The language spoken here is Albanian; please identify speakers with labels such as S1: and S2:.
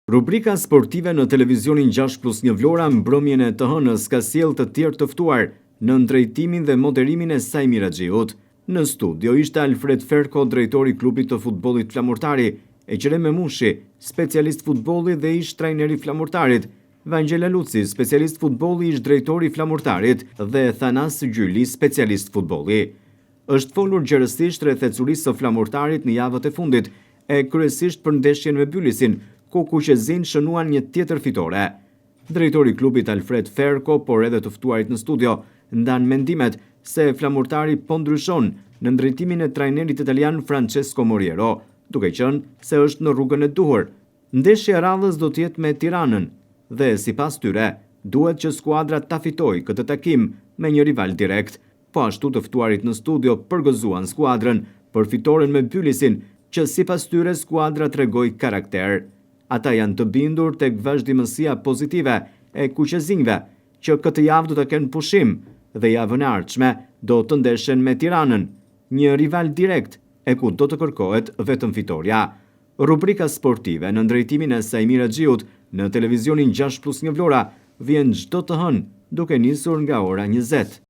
S1: Rubrika sportive në televizionin 6+1 Vlora mbrëmjen e të hënës ka sjellë të tjerë të ftuar në drejtimin dhe moderimin e Sajmir Axhiut. Në studio ishte Alfred Ferko, drejtori i klubit të futbollit Flamurtari, Eqere Memushi, specialist futbolli dhe ish trajneri Flamurtarit, Vangela Luci, specialist futbolli, ish drejtori i Flamurtarit dhe Thanas Gjyli, specialist futbolli. Është folur gjerësisht rreth ecurisë së Flamurtarit në javët e fundit, e kryesisht për ndeshjen me Bylisin, ku Kuqezin shënuan një tjetër fitore. Drejtori i klubit Alfred Ferko, por edhe të ftuarit në studio, ndan mendimet se Flamurtari po ndryshon në drejtimin e trajnerit italian Francesco Moriero, duke qenë se është në rrugën e duhur. Ndeshja e radhës do të jetë me Tiranën dhe sipas tyre duhet që skuadra ta fitojë këtë takim me një rival direkt. Po ashtu të ftuarit në studio përgëzuan skuadrën për fitoren me Bylisin, që sipas tyre skuadra tregoi karakter. Ata janë të bindur tek vazhdimësia pozitive e kuqezinjve, që këtë javë do të kenë pushim dhe javën e ardhshme do të ndeshen me Tiranën, një rival direkt e ku do të kërkohet vetëm fitoria. Rubrika sportive në drejtimin e Sajmir Axhiut në televizionin 6+1 Vlora vjen çdo të hënë duke nisur nga ora 20.